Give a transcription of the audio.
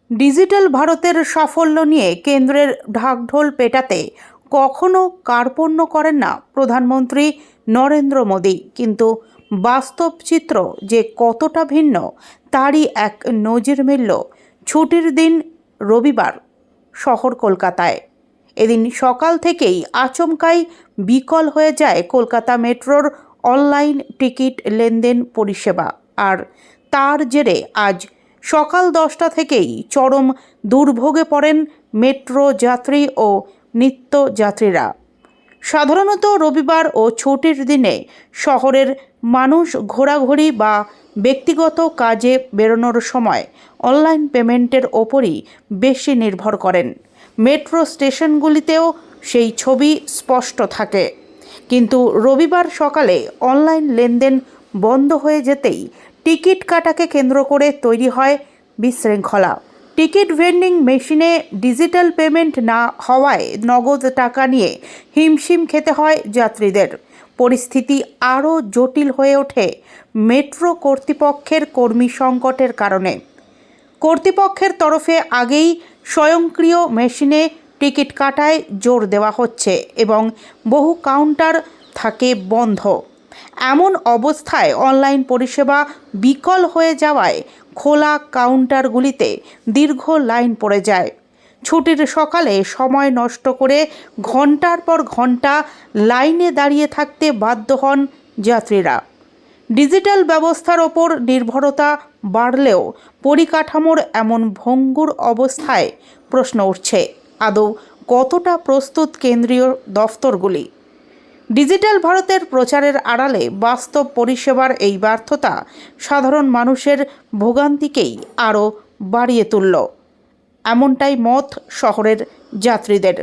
Digital ভারতের সাফল্য নিয়ে কেন্দ্রের ঢাকঢোল পেটাতে কখনো কার্পণ্য করেন না প্রধানমন্ত্রী নরেন্দ্র মোদী, কিন্তু বাস্তব চিত্র যে কতটা ভিন্ন তারই এক নজির মিলল ছুটির দিন রবিবার শহর কলকাতায়। এদিন সকাল থেকেই আচমকাই বিকল হয়ে যায় কলকাতা মেট্রোর অনলাইন টিকিট লেনদেন পরিষেবা। আর তার জেরে আজ সকাল 10টা থেকেই চরম দুর্ভোগে পড়েন মেট্রো যাত্রী ও নিত্যযাত্রীরা। সাধারণত রবিবার ও ছুটির দিনে শহরের মানুষ ঘোরাঘুরি বা ব্যক্তিগত কাজে বেরোনোর সময় অনলাইন পেমেন্টের ওপরই বেশি নির্ভর করেন। মেট্রো স্টেশনগুলিতেও সেই ছবি স্পষ্ট থাকে, কিন্তু রবিবার সকালে অনলাইন লেনদেন বন্ধ হয়ে যেতেই টিকিট কাটাকে কেন্দ্র করে তৈরি হয় বিশৃঙ্খলা। টিকিট ভেন্ডিং মেশিনে ডিজিটাল পেমেন্ট না হওয়ায় নগদ টাকা নিয়ে হিমশিম খেতে হয় যাত্রীদের। পরিস্থিতি আরও জটিল হয়ে ওঠে মেট্রো কর্তৃপক্ষের কর্মী সংকটের কারণে। কর্তৃপক্ষের তরফে আগেই স্বয়ংক্রিয় মেশিনে টিকিট কাটায় জোর দেওয়া হচ্ছে এবং বহু কাউন্টার থাকে বন্ধ। এমন অবস্থায় অনলাইন পরিষেবা বিকল হয়ে যাওয়ায় খোলা কাউন্টারগুলিতে দীর্ঘ লাইন পড়ে যায়। ছুটির সকালে সময় নষ্ট করে ঘন্টার পর ঘন্টা লাইনে দাঁড়িয়ে থাকতে বাধ্য হন যাত্রীরা। ডিজিটাল ব্যবস্থার ওপর নির্ভরতা বাড়লেও পরিকাঠামোর এমন ভঙ্গুর অবস্থায় প্রশ্ন উঠছে, আদৌ কতটা প্রস্তুত কেন্দ্রীয় দফতরগুলি? ডিজিটাল ভারতের প্রচারের আড়ালে বাস্তব পরিষেবার এই ব্যর্থতা সাধারণ মানুষের ভোগান্তিকেই আরও বাড়িয়ে তুলল, এমনটাই মত শহরের যাত্রীদের।